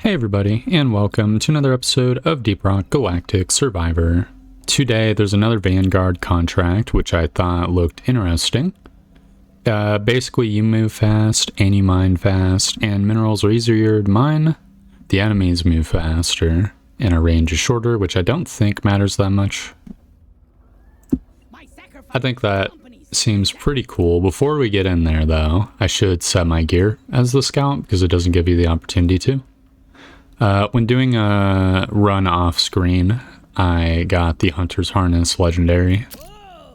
Hey everybody, and welcome to another episode of Deep Rock Galactic Survivor. Today there's another Vanguard contract, which I thought looked interesting. Basically you move fast, and you mine fast, and minerals are easier to mine. The enemies move faster, and our range is shorter, which I don't think matters that much. I think that seems pretty cool. Before we get in there though, I should set my gear as the scout, because it doesn't give you the opportunity to. When doing a run off screen, I got the Hunter's Harness Legendary.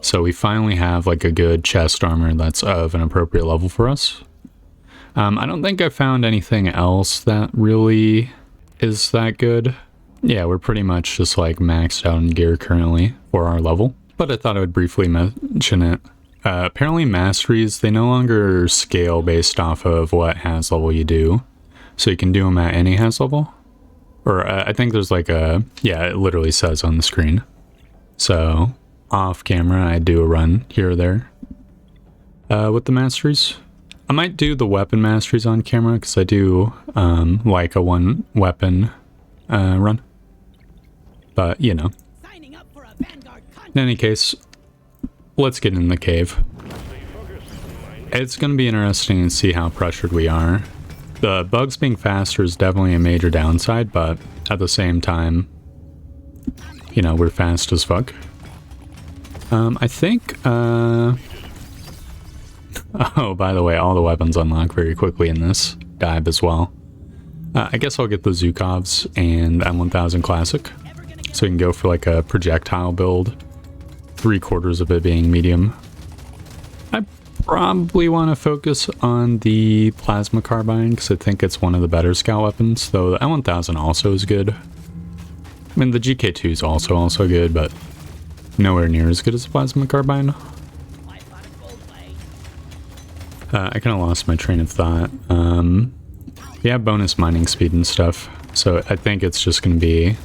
So we finally have like a good chest armor that's of an appropriate level for us. I don't think I found anything else that really is that good. Yeah, we're pretty much just like maxed out in gear currently for our level. But I thought I would briefly mention it. Apparently masteries, they no longer scale based off of what has level you do. So you can do them at any has level. Or I think there's like a, yeah, it literally says on the screen. So off camera, I do a run here or there with the masteries. I might do the weapon masteries on camera because I do like a one weapon run. But, you know. In any case, let's get in the cave. It's going to be interesting to see how pressured we are. The bugs being faster is definitely a major downside, but at the same time, you know, we're fast as fuck. I think, oh, by the way, all the weapons unlock very quickly in this dive as well. I guess I'll get the Zukovs and M1000 Classic, so we can go for like a projectile build, 3/4 of it being medium. I probably want to focus on the plasma carbine because I think it's one of the better scout weapons, though the M1000 also is good. I mean, the GK2 is also good, but nowhere near as good as the plasma carbine. I kind of lost my train of thought. We have bonus mining speed and stuff, so I think it's just going to be,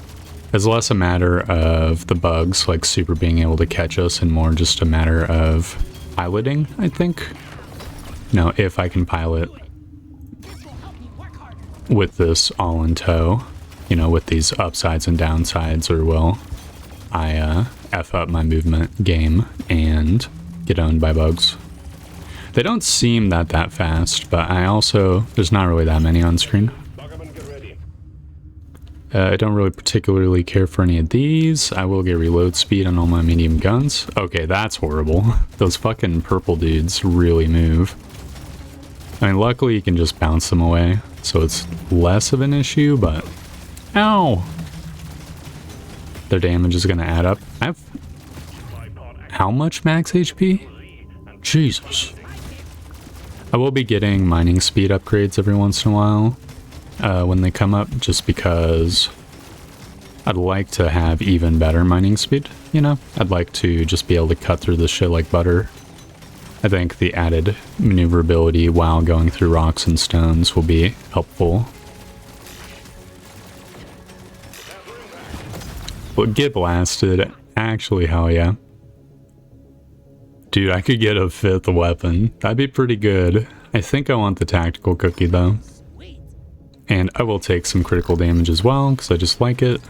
it's less a matter of the bugs like super being able to catch us and more just a matter of piloting, I think. Now, if I can pilot with this all in tow, you know, with these upsides and downsides, or will I F up my movement game and get owned by bugs. They don't seem that fast, but I also, there's not really that many on screen. I don't really particularly care for any of these. I will get reload speed on all my medium guns. Okay, that's horrible. Those fucking purple dudes really move. I mean, luckily you can just bounce them away, so it's less of an issue, but... Ow! Their damage is gonna add up. I have... How much max HP? Jesus. I will be getting mining speed upgrades every once in a while. When they come up, just because I'd like to have even better mining speed, you know? I'd like to just be able to cut through this shit like butter. I think the added maneuverability while going through rocks and stones will be helpful. But get blasted, actually, hell yeah. Dude, I could get a 5th weapon. That'd be pretty good. I think I want the tactical cookie though. And I will take some critical damage as well, because I just like it.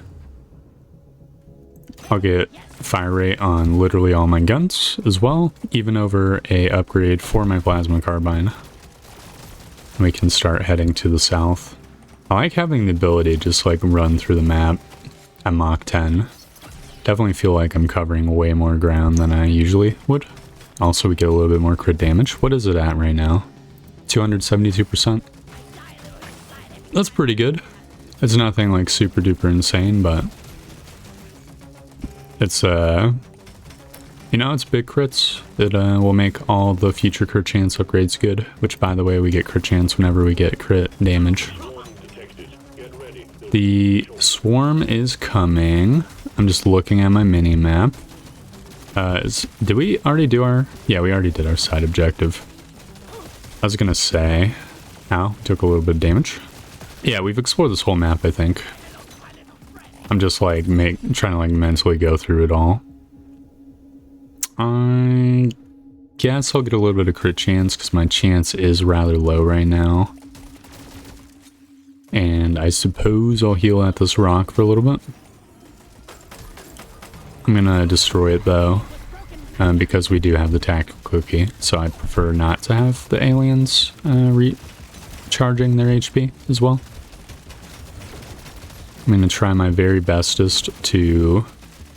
I'll get fire rate on literally all my guns as well, even over a upgrade for my plasma carbine. And we can start heading to the south. I like having the ability to just like run through the map at Mach 10. Definitely feel like I'm covering way more ground than I usually would. Also, we get a little bit more crit damage. What is it at right now? 272%. That's pretty good. It's nothing like super duper insane, but it's you know, it's big crits. It will make all the future crit chance upgrades good, which by the way, we get crit chance whenever we get crit damage. The swarm is coming. I'm just looking at my mini map. Did we already do our, yeah, we already did our side objective. I was gonna say, ow, took a little bit of damage. Yeah, we've explored this whole map, I think. I'm just like trying to like mentally go through it all. I guess I'll get a little bit of crit chance because my chance is rather low right now. And I suppose I'll heal at this rock for a little bit. I'm gonna destroy it though, because we do have the tactical cookie, so I prefer not to have the aliens recharging their HP as well. I'm gonna try my very bestest to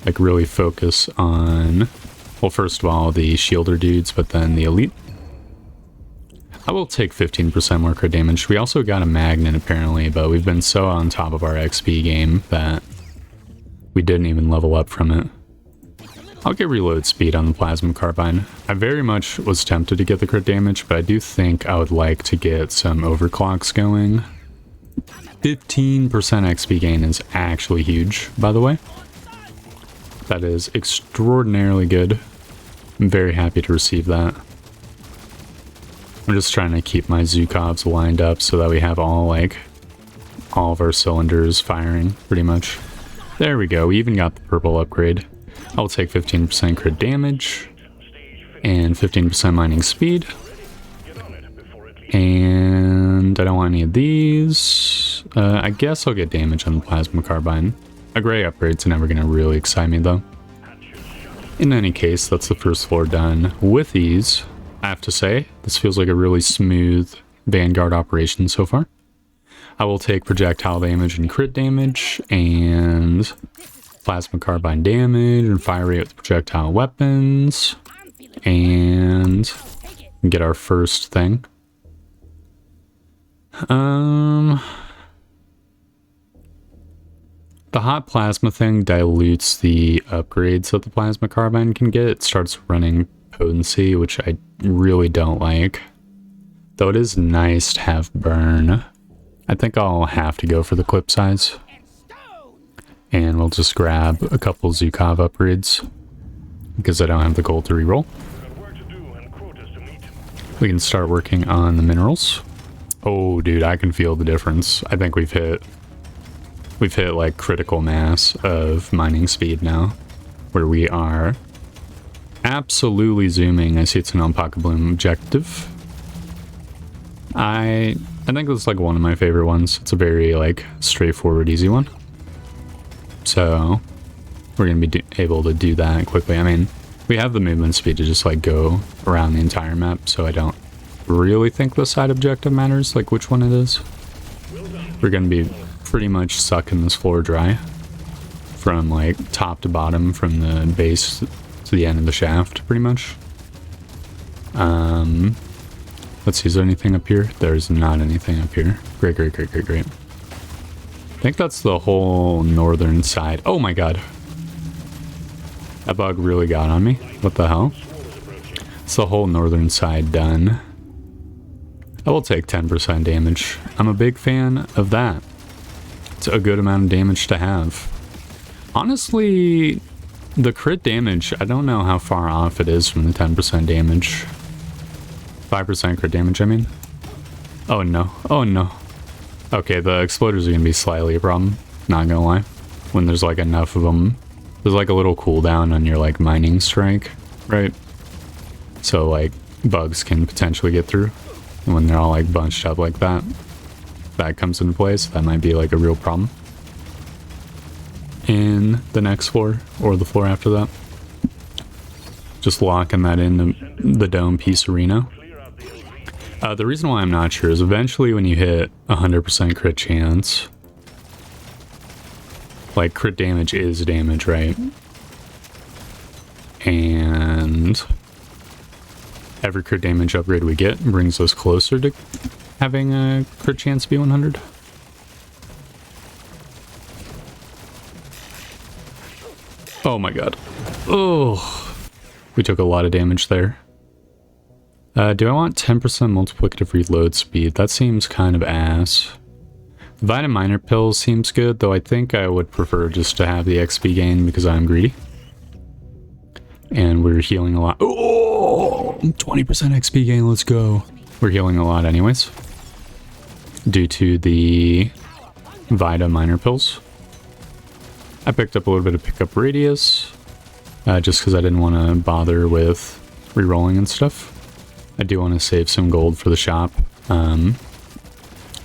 like really focus on, well, first of all, the shielder dudes, but then the elite. I will take 15% more crit damage. We also got a magnet apparently, but we've been so on top of our XP game that we didn't even level up from it. I'll get reload speed on the plasma carbine. I very much was tempted to get the crit damage, but I do think I would like to get some overclocks going. 15% XP gain is actually huge, by the way. That is extraordinarily good. I'm very happy to receive that. I'm just trying to keep my Zukovs lined up so that we have all of our cylinders firing, pretty much. There we go, we even got the purple upgrade. I'll take 15% crit damage, and 15% mining speed. And I don't want any of these. I guess I'll get damage on the plasma carbine. A gray upgrade's never going to really excite me though. In any case, that's the first floor done with ease. I have to say, this feels like a really smooth Vanguard operation so far. I will take projectile damage and crit damage, and plasma carbine damage, and fire rate with projectile weapons, and get our first thing. The hot plasma thing dilutes the upgrades that the plasma carbine can get. It starts running potency, which I really don't like. Though it is nice to have burn. I think I'll have to go for the clip size. And we'll just grab a couple Zukov upgrades, because I don't have the gold to reroll. We can start working on the minerals. Oh, dude, I can feel the difference. I think we've hit like critical mass of mining speed now, where we are absolutely zooming. I see it's an Alpaca Bloom objective. I think this is like one of my favorite ones. It's a very like straightforward, easy one. So we're gonna be able to do that quickly. I mean, we have the movement speed to just like go around the entire map, so I don't really think the side objective matters, like which one it is. We're gonna be pretty much sucking this floor dry from like top to bottom, from the base to the end of the shaft, pretty much. Let's see, is there anything up here? There's not anything up here. Great. I think that's the whole northern side. Oh my god. That bug really got on me. What the hell? It's the whole northern side done. I will take 10% damage. I'm a big fan of that. It's a good amount of damage to have. Honestly, the crit damage, I don't know how far off it is from the 10% damage. 5% crit damage, I mean. Oh no. Oh no. Okay, the exploders are gonna be slightly a problem. Not gonna lie. When there's like enough of them. There's like a little cooldown on your like mining strike, right? So like bugs can potentially get through. And when they're all like bunched up like that, that comes into place. That might be like a real problem in the next floor or the floor after that. Just locking that into the dome piece arena. The reason why I'm not sure is eventually when you hit 100% crit chance, like crit damage is damage, right? And every crit damage upgrade we get brings us closer to having a crit chance be 100. Oh my god. Oh, we took a lot of damage there. Do I want 10% multiplicative reload speed? That seems kind of ass. Vitamin Minor Pills seems good, though I think I would prefer just to have the XP gain because I'm greedy. And we're healing a lot. Oh, 20% XP gain, let's go. We're healing a lot anyways, due to the Vita Minor Pills. I picked up a little bit of pickup radius, just because I didn't want to bother with rerolling and stuff. I do want to save some gold for the shop,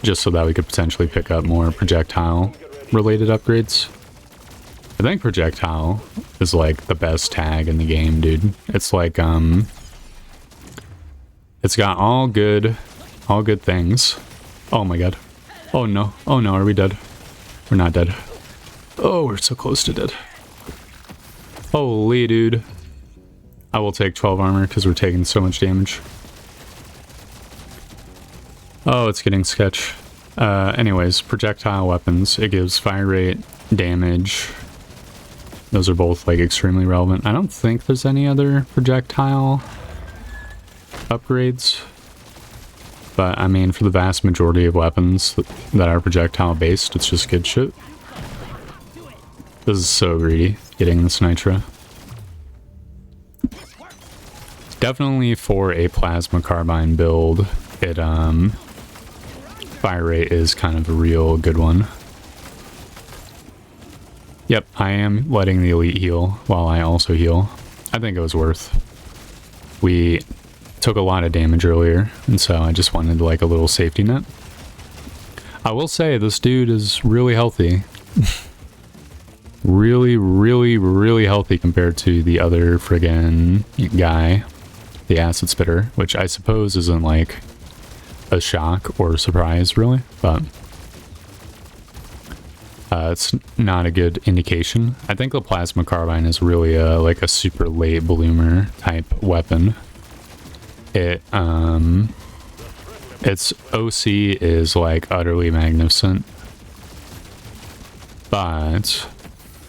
just so that we could potentially pick up more projectile related upgrades. I think projectile is like the best tag in the game, dude. It's like, it's got all good things. Oh my god. Oh no, are we dead? We're not dead. Oh, we're so close to dead. Holy dude. I will take 12 armor because we're taking so much damage. Oh, it's getting sketch. Anyways, projectile weapons. It gives fire rate, damage. Those are both like extremely relevant. I don't think there's any other projectile upgrades. But I mean, for the vast majority of weapons that are projectile based, it's just good shit. This is so greedy, getting this nitro. Definitely for a plasma carbine build, it fire rate is kind of a real good one. Yep, I am letting the elite heal while I also heal. I think it was worth. We took a lot of damage earlier, and so I just wanted like a little safety net. I will say this dude is really healthy. really healthy compared to the other friggin' guy, the acid spitter, which I suppose isn't like a shock or a surprise really, but it's not a good indication. I think the plasma carbine is really like a super late bloomer type weapon. Its OC is like utterly magnificent, but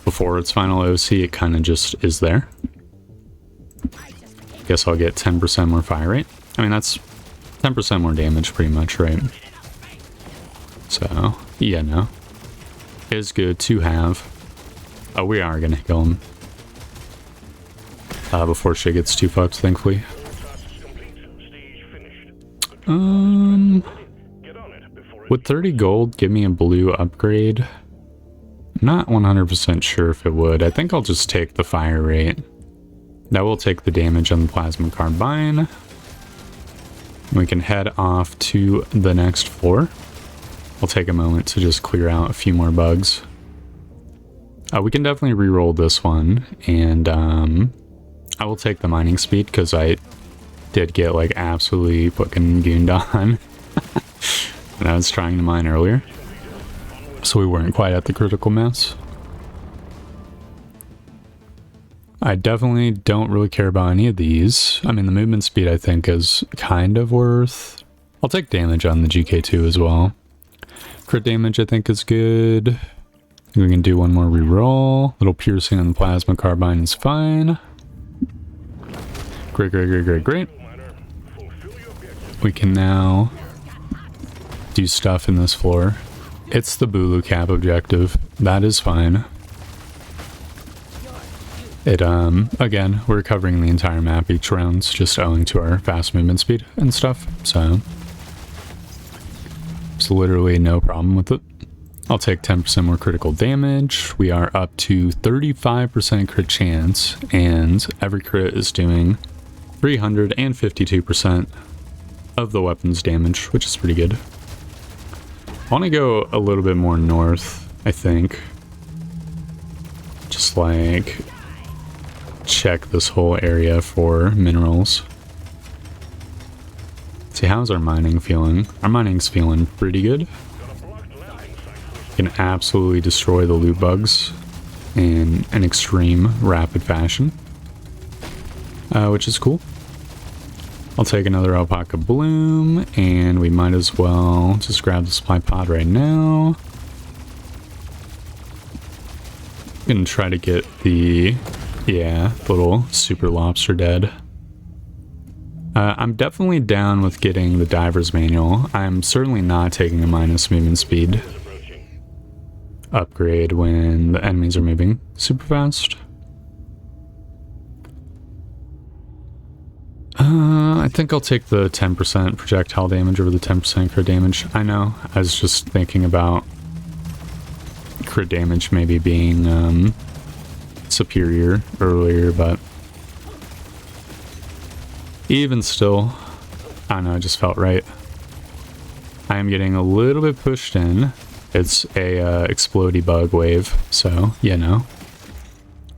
before its final OC, it kind of just is there. Guess I'll get 10% more fire rate. I mean, that's 10% more damage pretty much, right? So, yeah, no. Is good to have. Oh, we are gonna kill him. Before shit gets too fucked, thankfully. Would 30 gold give me a blue upgrade? Not 100% sure if it would. I think I'll just take the fire rate. That will take the damage on the plasma carbine. We can head off to the next floor. I'll take a moment to just clear out a few more bugs. We can definitely re-roll this one, and I will take the mining speed because I did get like absolutely fucking gooned on when I was trying to mine earlier. So we weren't quite at the critical mass. I definitely don't really care about any of these. I mean, the movement speed I think is kind of worth. I'll take damage on the GK2 as well. Crit damage I think is good. We can do one more reroll. Little piercing on the plasma carbine is fine. Great. We can now do stuff in this floor. It's the Bulu cap objective. That is fine. It, again, we're covering the entire map each round, just owing to our fast movement speed and stuff, so there's literally no problem with it. I'll take 10% more critical damage. We are up to 35% crit chance, and every crit is doing 352% of the weapon's damage, which is pretty good. I want to go a little bit more north, I think. Just like check this whole area for minerals. See, how's our mining feeling? Our mining's feeling pretty good. Can absolutely destroy the loot bugs in an extreme rapid fashion, which is cool. I'll take another alpaca bloom, and we might as well just grab the supply pod right now. Gonna try to get the, yeah, little super lobster dead. I'm definitely down with getting the diver's manual. I'm certainly not taking a minus movement speed upgrade when the enemies are moving super fast. I think I'll take the 10% projectile damage over the 10% crit damage. I know, I was just thinking about crit damage maybe being superior earlier, but even still, I don't know, it just felt right. I am getting a little bit pushed in. It's a explodey bug wave, so, you know.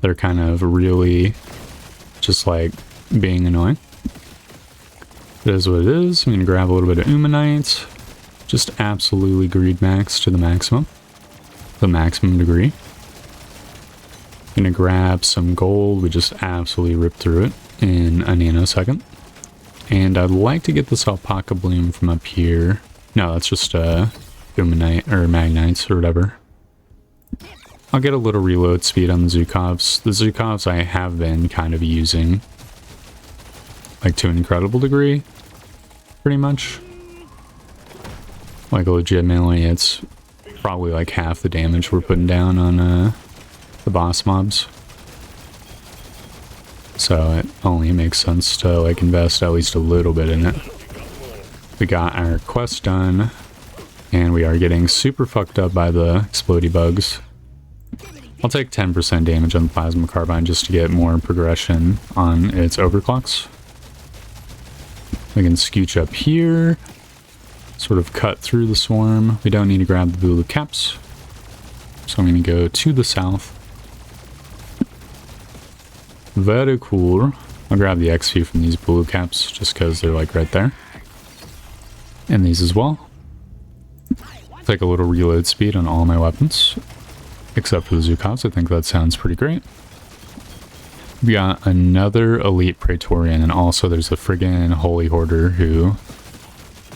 They're kind of really just like being annoying. It is what it is. I'm going to grab a little bit of Umanite. Just absolutely greed max to the maximum. The maximum degree. I'm going to grab some gold. We just absolutely ripped through it in a nanosecond. And I'd like to get this alpaca bloom from up here. No, that's just Umanite or Magnites or whatever. I'll get a little reload speed on the Zukovs. The Zukovs I have been kind of using like to an incredible degree, pretty much. Like legitimately, it's probably like half the damage we're putting down on the boss mobs. So it only makes sense to like invest at least a little bit in it. We got our quest done, and we are getting super fucked up by the explodey bugs. I'll take 10% damage on the plasma carbine just to get more progression on its overclocks. We can scooch up here, sort of cut through the swarm. We don't need to grab the Bulu caps, so I'm going to go to the south. Very cool. I'll grab the XP from these Bulu caps just because they're like right there. And these as well. Take a little reload speed on all my weapons. Except for the Zukovs, I think that sounds pretty great. We got another Elite Praetorian, and also there's a friggin' Holy Hoarder who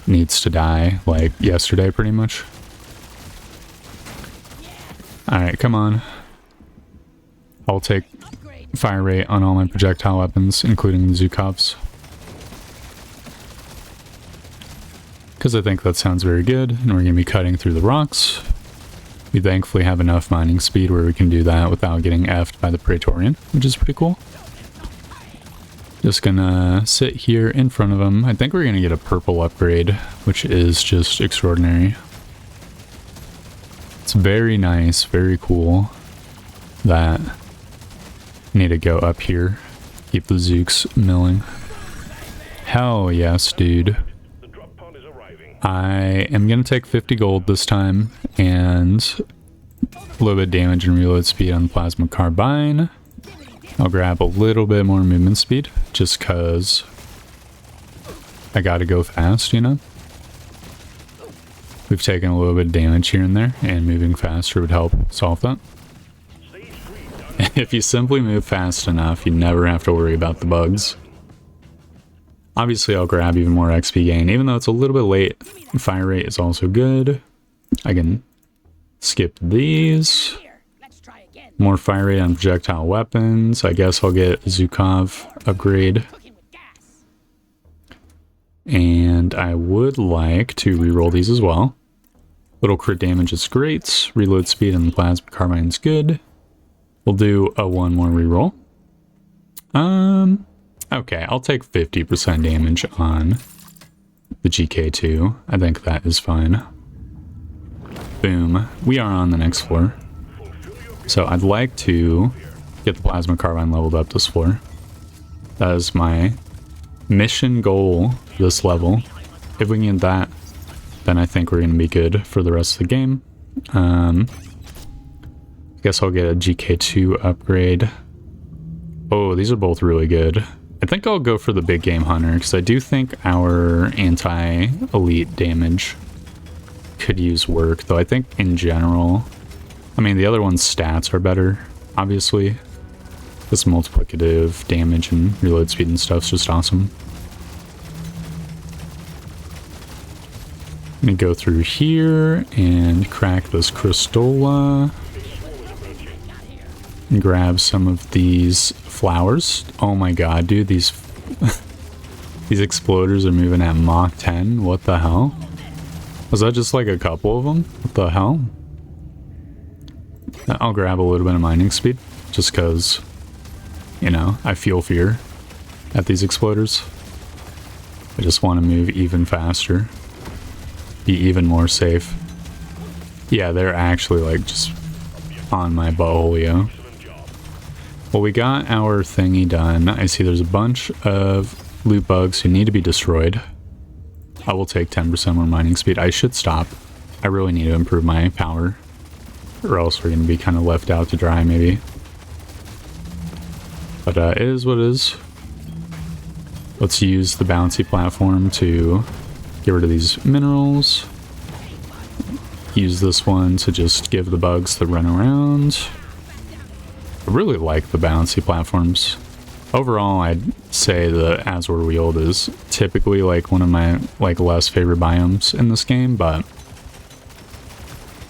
needs to die, like, yesterday, pretty much. Alright, come on. I'll take fire rate on all my projectile weapons, including the Zukovs. Because I think that sounds very good, and we're going to be cutting through the rocks. We thankfully have enough mining speed where we can do that without getting effed by the Praetorian, which is pretty cool. Just gonna sit here in front of him. I think we're gonna get a purple upgrade, which is just extraordinary. It's very nice, very cool that I need to go up here. Keep the Zooks milling. Hell yes, dude. I am going to take 50 gold this time, and a little bit of damage and reload speed on the plasma carbine. I'll grab a little bit more movement speed, just because I gotta go fast, you know? We've taken a little bit of damage here and there, and moving faster would help solve that. If you simply move fast enough, you never have to worry about the bugs. Obviously, I'll grab even more XP gain, even though it's a little bit late. Fire rate is also good. I can skip these. More fire rate on projectile weapons. I guess I'll get Zukov upgrade. And I would like to reroll these as well. Little crit damage is great. Reload speed on the plasma carbine is good. We'll do a one more reroll. Okay, I'll take 50% damage on the GK2. I think that is fine. Boom. We are on the next floor. So I'd like to get the plasma carbine leveled up this floor. That is my mission goal this level. If we can get that, then I think we're going to be good for the rest of the game. I guess I'll get a GK2 upgrade. Oh, these are both really good. I think I'll go for the big game hunter, because I do think our anti-elite damage could use work, though I think in general, I mean, the other one's stats are better, obviously. This multiplicative damage and reload speed and stuff is just awesome. Let me go through here and crack this Crystola. And grab some of these flowers. Oh my god, dude, these these exploders are moving at Mach 10. What the hell? Was that just like a couple of them? What the hell? I'll grab a little bit of mining speed, just because, you know, I feel fear at these exploders. I just want to move even faster. Be even more safe. Yeah, they're actually like just on my butthole, yo. Well, we got our thingy done. I see there's a bunch of loot bugs who need to be destroyed. I will take 10% more mining speed. I should stop. I really need to improve my power, or else we're going to be kind of left out to dry, maybe. But it is what it is. Let's use the bouncy platform to get rid of these minerals. Use this one to just give the bugs the run around. I really like the bouncy platforms. Overall, I'd say the Azor Weald is typically like one of my less favorite biomes in this game, but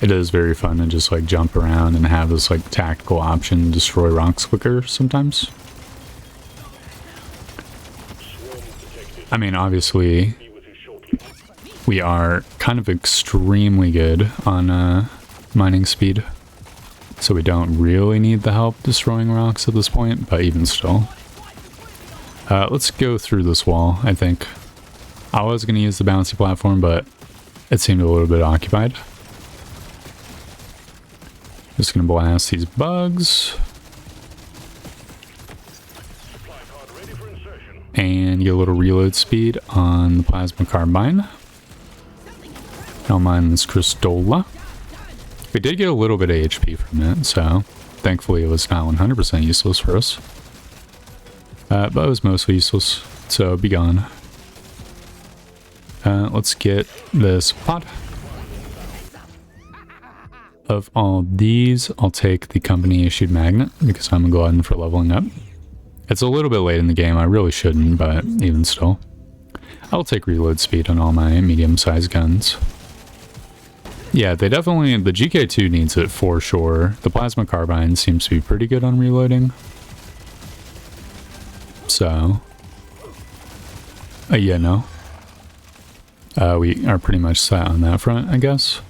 it is very fun to just like jump around and have this like tactical option to destroy rocks quicker sometimes. I mean, obviously, we are kind of extremely good on mining speed, so we don't really need the help destroying rocks at this point, but even still. Let's go through this wall, I think. I was going to use the bouncy platform, but it seemed a little bit occupied. Just going to blast these bugs. And get a little reload speed on the plasma carbine. Don't mind this Crystola. We did get a little bit of HP from it, so thankfully it was not 100% useless for us. But it was mostly useless, so be gone. Let's get this pot. Of all these, I'll take the company-issued magnet, because I'm a glutton for leveling up. It's a little bit late in the game, I really shouldn't, but even still. I'll take reload speed on all my medium-sized guns. Yeah, they definitely, the GK2 needs it for sure. The plasma carbine seems to be pretty good on reloading. So, yeah, no. We are pretty much set on that front, I guess.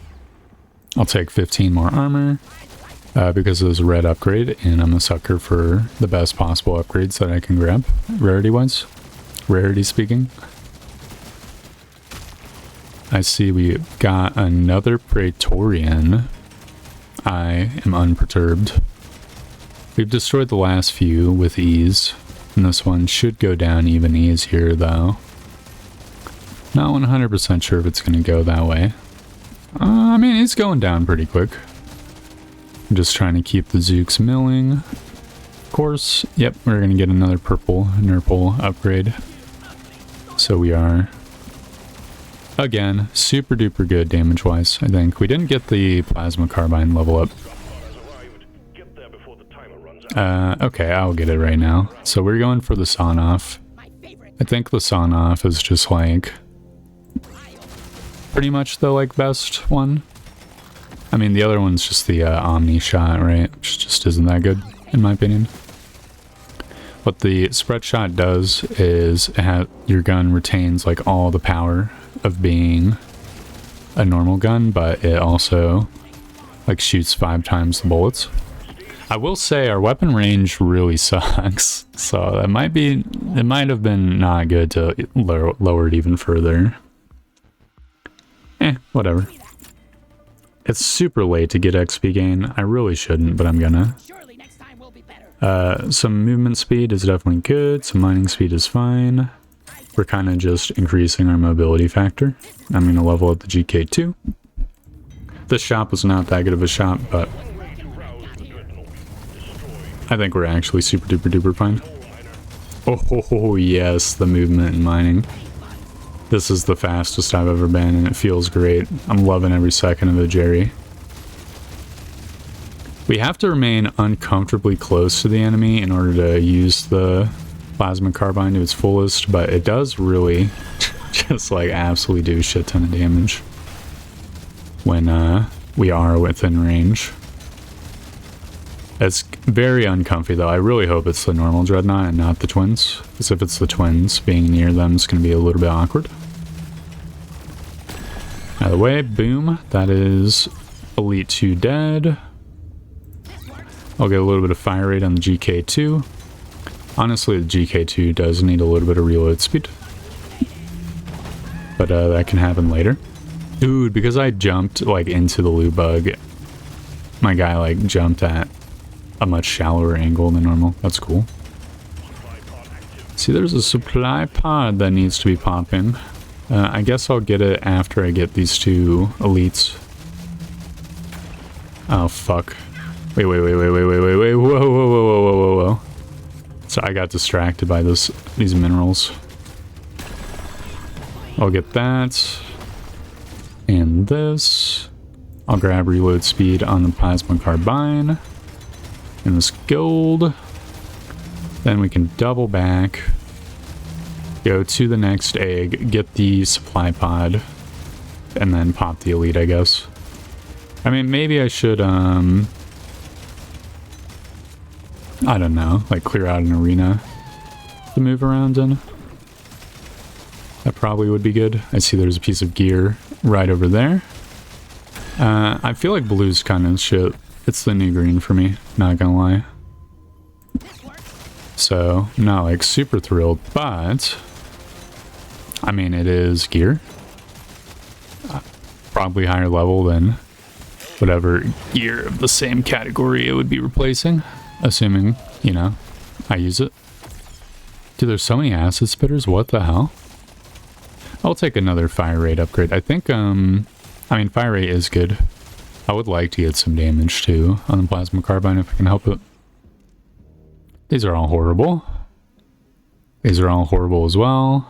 I'll take 15 more armor, because it was a red upgrade, and I'm a sucker for the best possible upgrades that I can grab, rarity-wise. Rarity speaking. I see we got another Praetorian. I am unperturbed. We've destroyed the last few with ease. And this one should go down even easier, though. Not 100% sure if it's going to go that way. I mean, it's going down pretty quick. I'm just trying to keep the Zooks milling. Of course, yep, we're going to get another purple Nurple upgrade. So we are, again, super duper good damage-wise, I think. We didn't get the plasma carbine level up. Okay, I'll get it right now. So we're going for the Sawn-Off. I think the Sawn-Off is just like pretty much the like best one. I mean, the other one's just the Omni shot, right? Which just isn't that good, in my opinion. What the spread shot does is your gun retains like all the power of being a normal gun, but it also like shoots 5 times the bullets. I will say our weapon range really sucks, so it might have been not good to lower it even further. Whatever. It's super late to get XP gain. I really shouldn't, but I'm gonna. Some movement speed is definitely good. Some mining speed is fine. We're kind of just increasing our mobility factor. I'm gonna level up the GK2. This shop was not that good of a shop, but I think we're actually super duper duper fine. Oh yes, the movement and mining. This is the fastest I've ever been, and it feels great. I'm loving every second of it, Jerry. We have to remain uncomfortably close to the enemy in order to use the plasma carbine to its fullest, but it does really just like absolutely do a shit ton of damage when we are within range. It's very uncomfy though. I really hope it's the normal Dreadnought and not the twins, because if it's the twins, being near them is going to be a little bit awkward. Out of the way, boom. That is Elite 2 dead. I'll get a little bit of fire rate on the GK2. Honestly, the GK2 does need a little bit of reload speed, but that can happen later. Dude, because I jumped like into the loot bug, my guy like jumped at a much shallower angle than normal. That's cool. See, there's a supply pod that needs to be popping. I guess I'll get it after I get these two elites. Oh, fuck. Wait, wait, wait, wait, wait, wait, wait, wait, whoa, whoa, whoa, whoa, whoa, whoa, whoa. So I got distracted by these minerals. I'll get that. And this. I'll grab reload speed on the plasma carbine. And this gold. Then we can double back. Go to the next egg, get the supply pod, and then pop the elite, I guess. I mean, maybe I should, I don't know, like clear out an arena to move around in. That probably would be good. I see there's a piece of gear right over there. I feel like blue's kind of shit. It's the new green for me, not gonna lie. So, not like super thrilled, but I mean, it is gear. Probably higher level than whatever gear of the same category it would be replacing. Assuming, you know, I use it. Dude, there's so many acid spitters. What the hell? I'll take another fire rate upgrade. I think, I mean, fire rate is good. I would like to get some damage, too, on the plasma carbine if I can help it. These are all horrible. These are all horrible as well.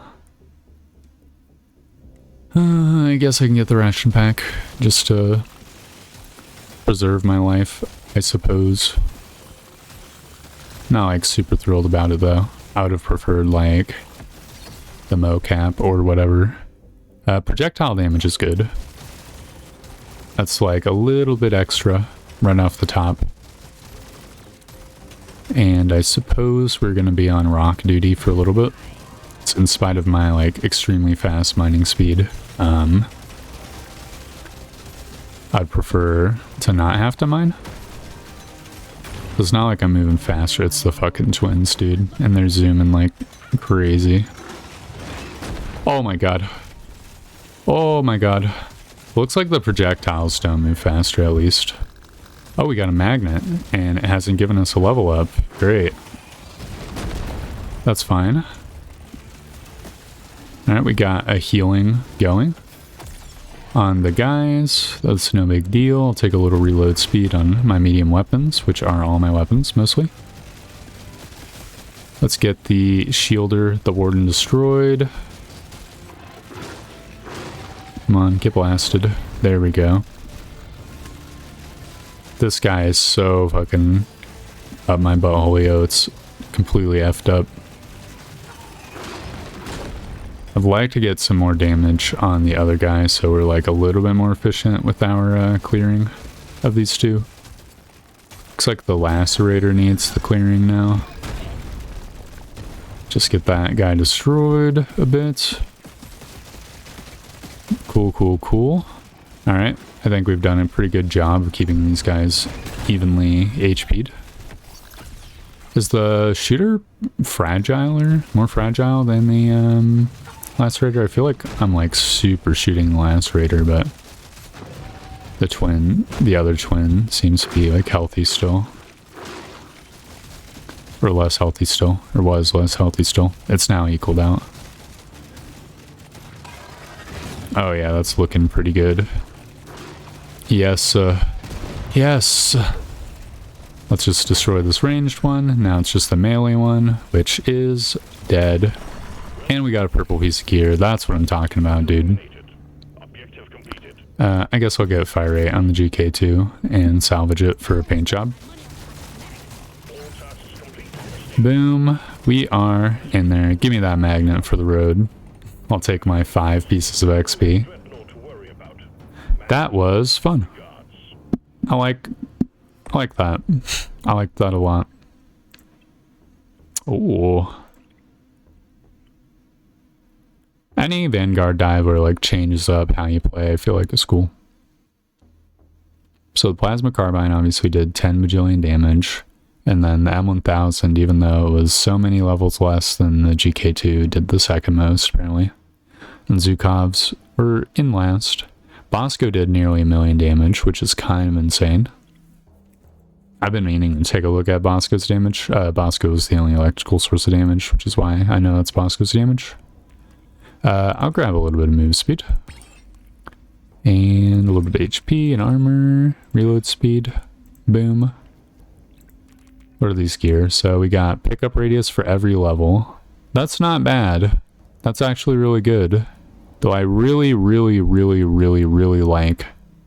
I guess I can get the ration pack just to preserve my life, I suppose. Not like super thrilled about it though. I would have preferred like the mocap or whatever. Projectile damage is good. That's like a little bit extra right off the top. And I suppose we're gonna be on rock duty for a little bit. So in spite of my like extremely fast mining speed, I'd prefer to not have to mine. It's not like I'm moving faster, it's the fucking twins, dude. And they're zooming like crazy. Oh my god. Oh my god. Looks like the projectiles don't move faster at least. Oh, we got a magnet, and it hasn't given us a level up. Great. That's fine. Alright, we got a healing going on the guys. That's no big deal. I'll take a little reload speed on my medium weapons, which are all my weapons, mostly. Let's get the shielder, the warden destroyed. Come on, get blasted. There we go. This guy is so fucking up my buttholio. It's completely effed up. I'd like to get some more damage on the other guy so we're like a little bit more efficient with our clearing of these two. Looks like the lacerator needs the clearing now. Just get that guy destroyed a bit. Cool, cool, cool. Alright, I think we've done a pretty good job of keeping these guys evenly HP'd. Is the shooter fragiler, more fragile than the lacerator? I feel like I'm like super shooting the lacerator, but the other twin seems to be like healthy still. Or less healthy still, or was less healthy still. It's now equaled out. Oh yeah, that's looking pretty good. Yes, yes. Let's just destroy this ranged one. Now it's just the melee one, which is dead. And we got a purple piece of gear. That's what I'm talking about, dude. I guess I'll get fire rate on the GK2 and salvage it for a paint job. Boom. We are in there. Give me that magnet for the road. I'll take my 5 pieces of XP. That was fun. I like that. I like that a lot. Oh. Any Vanguard dive where like changes up how you play, I feel like is cool. So the plasma carbine obviously did 10 bajillion damage. And then the M1000, even though it was so many levels less than the GK2, did the second most, apparently. And Zhukov's were in last. Bosco did nearly 1 million damage, which is kind of insane. I've been meaning to take a look at Bosco's damage. Bosco is the only electrical source of damage, which is why I know it's Bosco's damage. I'll grab a little bit of move speed. And a little bit of HP and armor. Reload speed. Boom. What are these gears? So we got pickup radius for every level. That's not bad. That's actually really good. Though I really like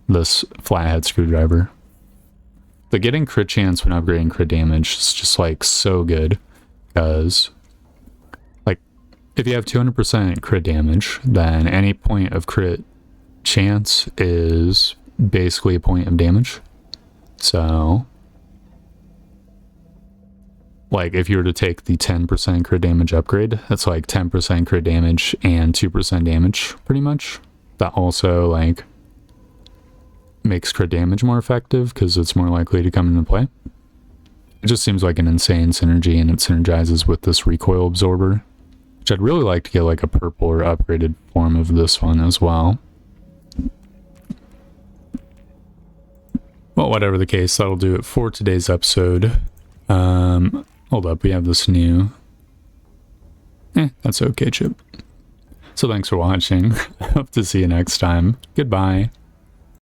this flathead screwdriver. The getting crit chance when upgrading crit damage is just like so good. Because like if you have 200% crit damage, then any point of crit chance is basically a point of damage. So like if you were to take the 10% crit damage upgrade, that's like 10% crit damage and 2% damage pretty much. That also like makes crit damage more effective because it's more likely to come into play. It just seems like an insane synergy, and it synergizes with this recoil absorber, which I'd really like to get like a purple or upgraded form of this one as well. Well, whatever the case, that'll do it for today's episode. Hold up, we have this new... that's okay, Chip. So thanks for watching. Hope to see you next time. Goodbye.